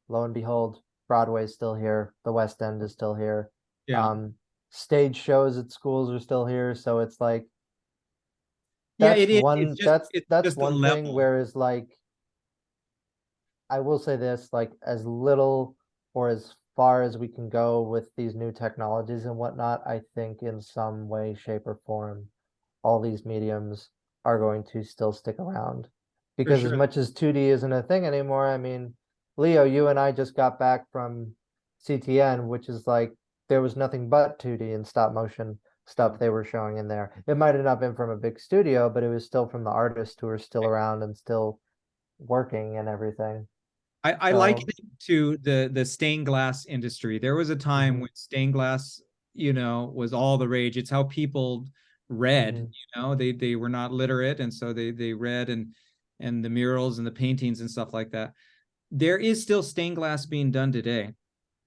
Lo and behold, Broadway's still here. The West End is still here. Yeah. Um, Stage shows at schools are still here. So it's like Yeah, it's just that's just a one thing. level. Whereas like I will say this, like as little or as far as we can go with these new technologies and whatnot, I think in some way, shape, or form, all these mediums are going to still stick around. Because as sure. much as 2D isn't a thing anymore, I mean, Leo, you and I just got back from CTN, which is like there was nothing but 2D and stop motion stuff they were showing in there. It might have not been from a big studio, but it was still from the artists who are still around and still working and everything. I liken So, it to the stained glass industry. There was a time mhm, when stained glass, was all the rage. It's how people read, mhm, they were not literate, and so they read, and the murals and the paintings and stuff like that. There is still stained glass being done today,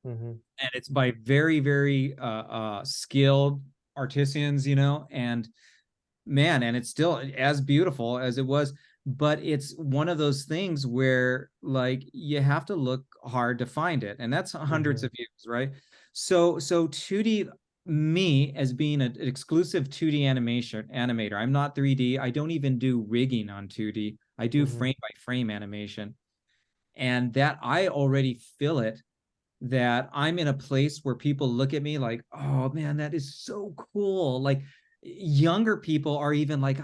mhm, and it's by very, very skilled artisans, and man, and it's still as beautiful as it was, but it's one of those things where like you have to look hard to find it, and that's hundreds mhm, of years, right? So 2D, me as being an exclusive 2D animation animator, I'm not 3D. I don't even do rigging on 2D. I do mhm, frame by frame animation, and that I already feel it, that I'm in a place where people look at me like, oh man, that is so cool. Like younger people are even like,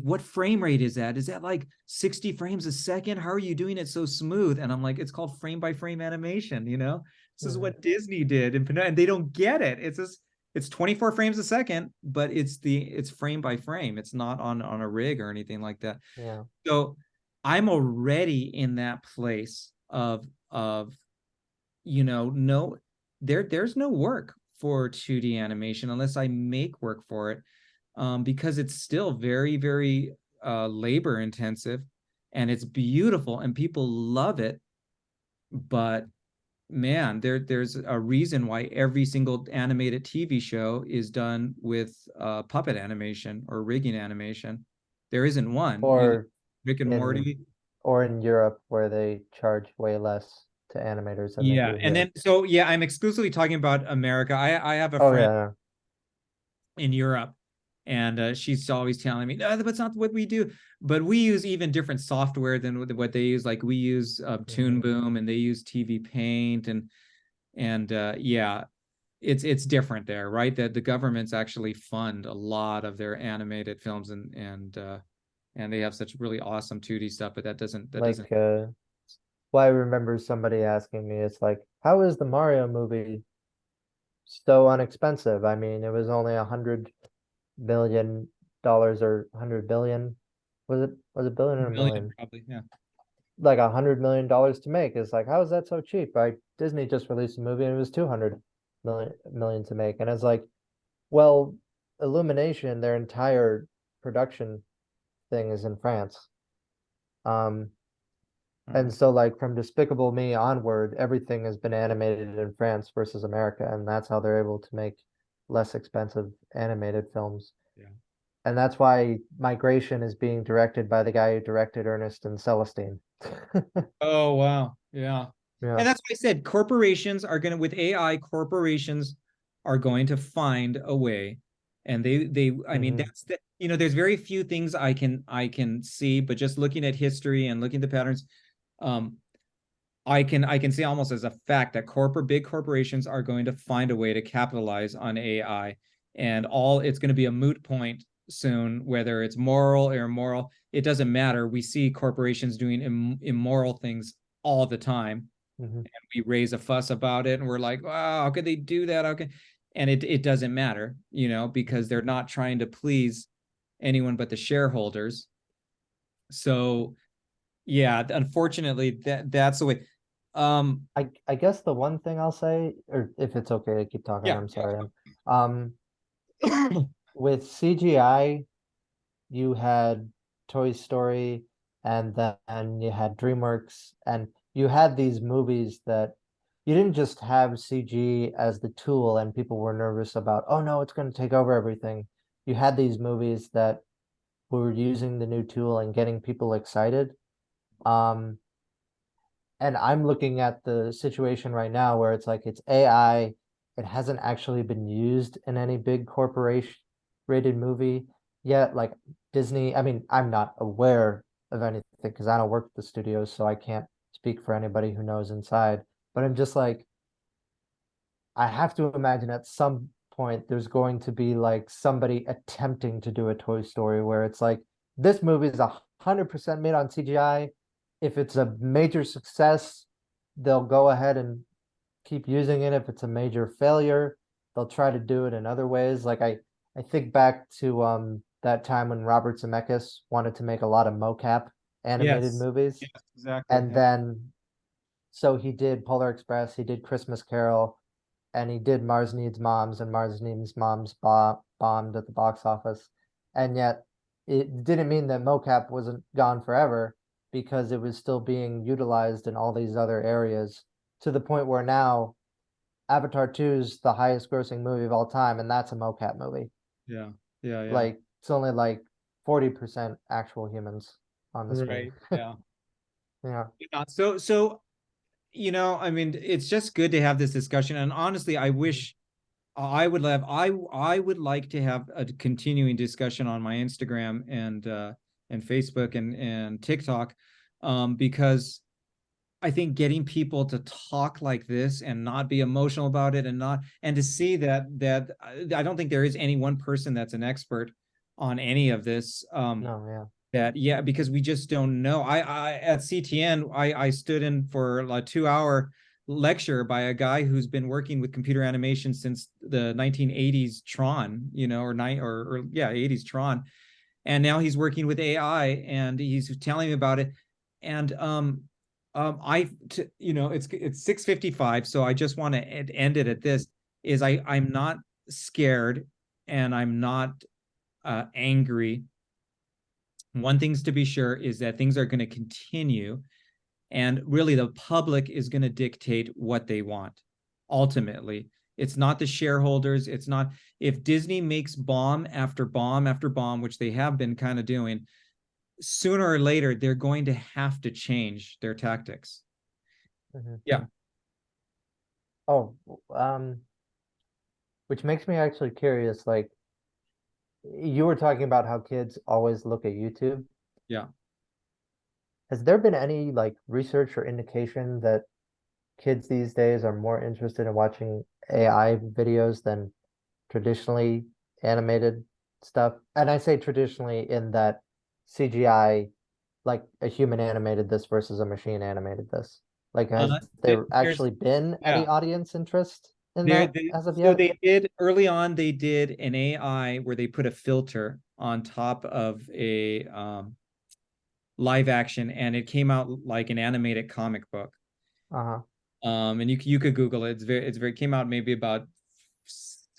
what frame rate is that? Is that like 60 frames a second? How are you doing it so smooth? And I'm like, it's called frame by frame animation, This is mhm. what Disney did, and they don't get it. It's 24 frames a second, but it's frame by frame. It's not on a rig or anything like that. Yeah. So I'm already in that place of no, there's no work for 2D animation unless I make work for it, because it's still very, very labor intensive, and it's beautiful and people love it. But man, there's a reason why every single animated TV show is done with puppet animation or rigging animation. There isn't one. You look Or Rick and in Morty. or in Europe where they charge way less to animators than they Yeah, do and here. then so yeah, I'm exclusively talking about America. I have a Oh friend yeah. in Europe, and she's always telling me, no, that's not what we do. But we use even different software than what they use. Like we use Toon Mhm. Boom, and they use TV Paint, and yeah, it's different there, right? That the governments actually fund a lot of their animated films, and they have such really awesome 2D stuff, but that doesn't. Like well, I remember somebody asking me, it's like, how is the Mario movie so inexpensive? I mean, it was only $100 million or 100 billion. Was it billion or Million million? probably, yeah. Like $100 million to make. It's like, how is that so cheap? Right? Disney just released a movie and it was 200 million to make. And it's like, well, Illumination, their entire production thing is in France. Um, and so like from Despicable Me onward, everything has been animated in France versus America, and that's how they're able to make less expensive animated films. Yeah. And that's why Migration is being directed by the guy who directed Ernest and Celestine. Oh wow. Yeah. Yeah. And that's why I said corporations are going to, with AI, corporations are going to find a way. And I mean, Hmm. that's there's very few things I can see, but just looking at history and looking at the patterns, um, I can see almost as a fact that big corporations are going to find a way to capitalize on AI, and it's going to be a moot point soon, whether it's moral or immoral. It doesn't matter. We see corporations doing immoral things all the time, Hmm. and we raise a fuss about it, and we're like, wow, how could they do that? Okay, and it doesn't matter, because they're not trying to please anyone but the shareholders. So yeah, unfortunately, that's the way. I guess the one thing I'll say, or if it's okay to keep talking, Yeah. I'm sorry. With CGI, you had Toy Story, and then you had DreamWorks, and you had these movies that you didn't just have CG as the tool and people were nervous about, oh no, it's going to take over everything. You had these movies that were using the new tool and getting people excited. Um, and I'm looking at the situation right now where it's like it's AI. It hasn't actually been used in any big corporation rated movie yet. Like Disney, I mean, I'm not aware of anything because I don't work at the studios, so I can't speak for anybody who knows inside. But I'm just like, I have to imagine at some point there's going to be like somebody attempting to do a Toy Story where it's like this movie is 100% made on CGI. If it's a major success, they'll go ahead and keep using it. If it's a major failure, they'll try to do it in other ways. Like I think back to that time when Robert Zemeckis wanted to make a lot of mocap animated Yes. movies. Yes, exactly. And Yeah. then so he did Polar Express, he did Christmas Carol, and he did Mars Needs Moms, and Mars Needs Moms bombed at the box office. And yet it didn't mean that mocap wasn't gone forever because it was still being utilized in all these other areas to the point where now Avatar 2 is the highest grossing movie of all time, and that's a mocap movie. Yeah. Yeah. Yeah. Like it's only like 40% actual humans on the screen. Right. Yeah. Yeah. Yeah. So, I mean, it's just good to have this discussion. And honestly, I wish I would like to have a continuing discussion on my Instagram and Facebook and TikTok, because I think getting people to talk like this and not be emotional about it and to see that I don't think there is any one person that's an expert on any of this. No, yeah. That because we just don't know. I at CTN I stood in for a 2-hour lecture by a guy who's been working with computer animation since the 1980s Tron, or yeah, 80s Tron, and now he's working with AI and he's telling me about it. And it's 6:55, so I just want to end it at this: is I'm not scared and I'm not angry. One thing's to be sure is that things are going to continue, and really the public is going to dictate what they want. Ultimately, it's not the shareholders. It's not, if Disney makes bomb after bomb after bomb, which they have been kind of doing, sooner or later they're going to have to change their tactics. Yeah. Oh, which makes me actually curious, like you were talking about how kids always look at YouTube. Yeah. Has there been any like research or indication that kids these days are more interested in watching AI videos than traditionally animated stuff? And I say traditionally in that CGI, like a human animated this versus a machine animated this. Like, has there There's actually been any audience interest in that as of so yet? they did early on. They did an AI where they put a filter on top of a live action, and it came out like an animated comic book. Uh-huh. And you could Google it. It came out maybe about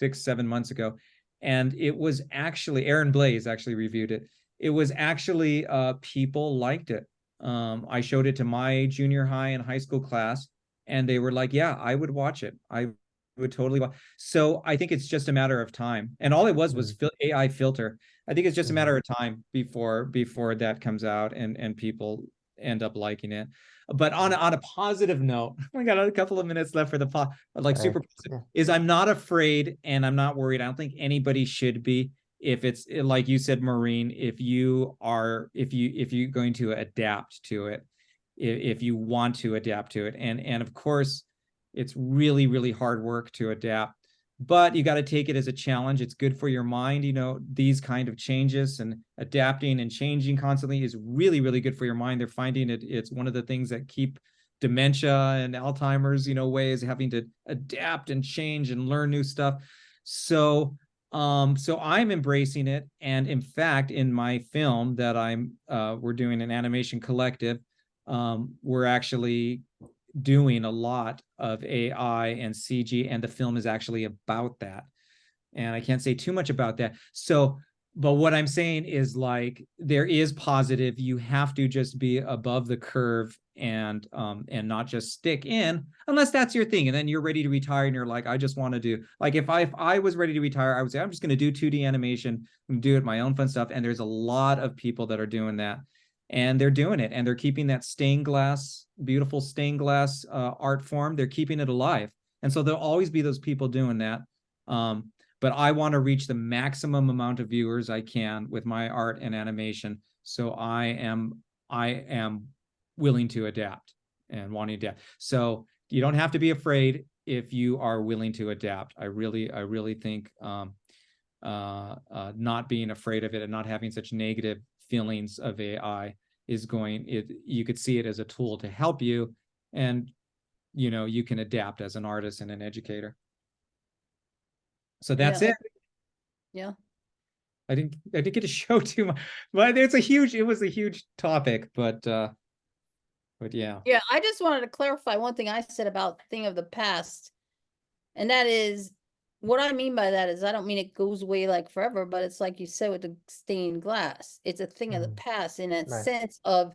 6-7 months ago, and it was actually Aaron Blaise actually reviewed it. It was actually people liked it. I showed it to my junior high and high school class, and they were like, "Yeah, I would watch it. I would totally watch." So I think it's just a matter of time. And all it was AI filter. I think it's just a matter of time before that comes out and people end up liking it. But on a positive note, we got a couple of minutes left for the super positive, is I'm not afraid and I'm not worried. I don't think anybody should be. If it's like you said, Maureen, if you're going to adapt to it, if you want to adapt to it, and of course, it's really, really hard work to adapt, but you got to take it as a challenge. It's good for your mind. These kind of changes and adapting and changing constantly is really, really good for your mind. They're finding it's one of the things that keep dementia and Alzheimer's, ways, having to adapt and change and learn new stuff. So I'm embracing it. And in fact, in my film that we're doing an animation collective, we're actually doing a lot of AI and CG, and the film is actually about that. And I can't say too much about that. But what I'm saying is, like, there is positive. You have to just be above the curve and not just stick in unless that's your thing. And then you're ready to retire and you're like, I just want to do, like, if I was ready to retire, I would say, I'm just going to do 2D animation and do it my own fun stuff. And there's a lot of people that are doing that, and they're doing it, and they're keeping that beautiful stained glass art form. They're keeping it alive. And so there'll always be those people doing that. But I want to reach the maximum amount of viewers I can with my art and animation. So I am willing to adapt and wanting to adapt. So you don't have to be afraid. if you are willing to adapt. I really think not being afraid of it and not having such negative feelings of AI is you could see it as a tool to help you, and you can adapt as an artist and an educator. So that's it. Yeah. I didn't get to show too much, but it was a huge topic, but yeah. Yeah, I just wanted to clarify one thing I said about thing of the past. And that is, what I mean by that is, I don't mean it goes away like forever, but it's like you said with the stained glass. It's a thing of the past in a Right. sense of,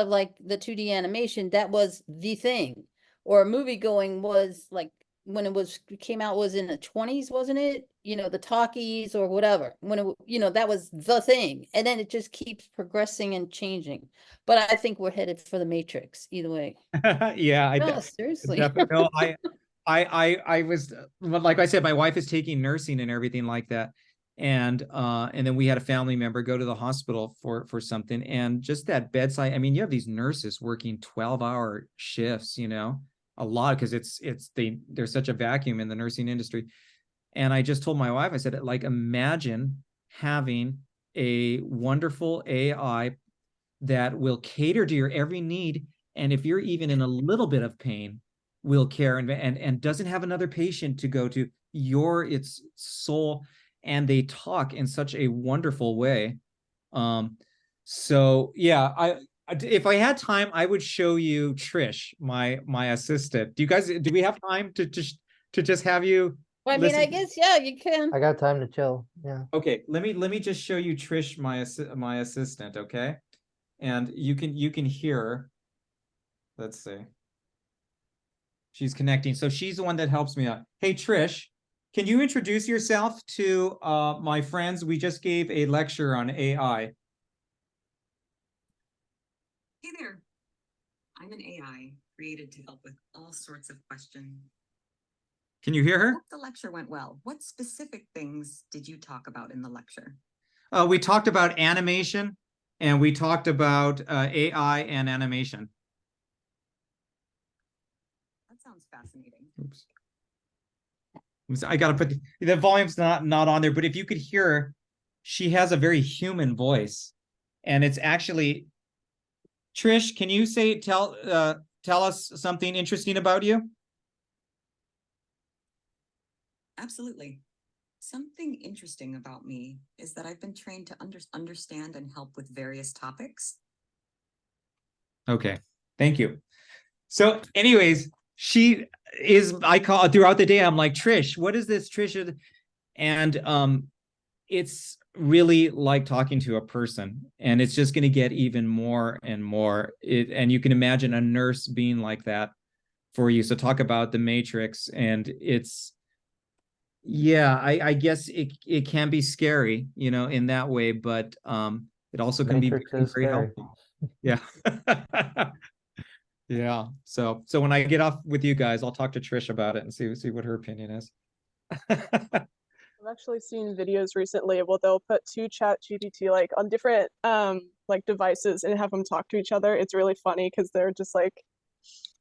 like the 2D animation, that was the thing. Or movie going was like, when it came out was in the 20s, wasn't it? The talkies or whatever. When it, that was the thing. And then it just keeps progressing and changing. But I think we're headed for the Matrix either way. Yeah, No, seriously. definitely. No, I was, like I said, my wife is taking nursing and everything like that. And then we had a family member go to the hospital for something, and just that bedside, I mean, you have these nurses working 12-hour shifts, a lot, because there's such a vacuum in the nursing industry. And I just told my wife, I said, like, imagine having a wonderful AI that will cater to your every need. And if you're even in a little bit of pain, will care and doesn't have another patient to go to. Its soul, and they talk in such a wonderful way. So yeah, if I had time, I would show you Trish, my assistant. Do we have time to just have you? Well, I mean, I guess, yeah, you can. I got time to chill. Yeah. Okay, let me just show you Trish, my assistant, okay? And you can hear her. Let's see. She's connecting. So she's the one that helps me out. Hey, Trish, can you introduce yourself to my friends? We just gave a lecture on AI. Hey there. I'm an AI created to help with all sorts of questions. Can you hear her? Hope the lecture went well. What specific things did you talk about in the lecture? We talked about animation, and we talked about AI and animation. That sounds fascinating. Oops. I gotta put the volume's not on there, but if you could hear her, she has a very human voice, and it's actually, Trish, can you tell us something interesting about you? Absolutely. Something interesting about me is that I've been trained to understand and help with various topics. Okay, thank you. So anyways, I call throughout the day, I'm like, Trish, what is this, Trish? And it's really like talking to a person, and it's just going to get even more and more. And you can imagine a nurse being like that for you. So talk about the Matrix, and I guess it can be scary, in that way, but it also can be Matrix is very scary. helpful. Yeah. Yeah. So when I get off with you guys, I'll talk to Trish about it and see what her opinion is. I've actually seen videos recently where they'll put two ChatGPT like on different like devices and have them talk to each other. It's really funny because they're just like,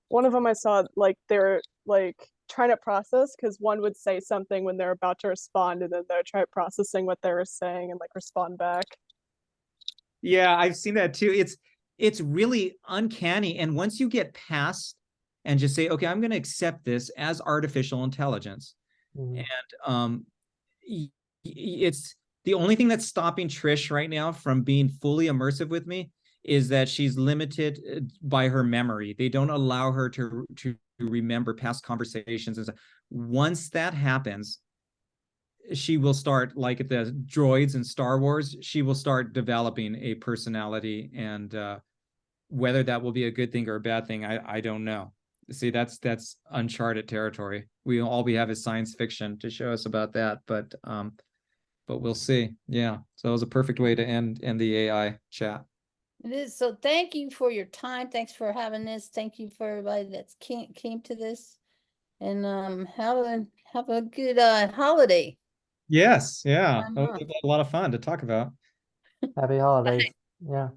one of them I saw like they're like trying to process, because one would say something when they're about to respond, and then they're trying processing what they were saying and like respond back. Yeah, I've seen that too. It's really uncanny. And once you get past and just say, okay, I'm going to accept this as artificial intelligence. Mhm. And it's the only thing that's stopping Trish right now from being fully immersive with me is that she's limited by her memory. They don't allow her to remember past conversations. And so once that happens, she will start, like the droids in Star Wars, she will start developing a personality, and whether that will be a good thing or a bad thing, I don't know. See, that's uncharted territory. All we have is science fiction to show us about that, but we'll see. Yeah. So it was a perfect way to end the AI chat. It is. So thank you for your time. Thanks for having this. Thank you for everybody that's came to this. And have a good holiday. Yes. Yeah. Time That off. was a lot of fun to talk about. Happy holidays. Yeah.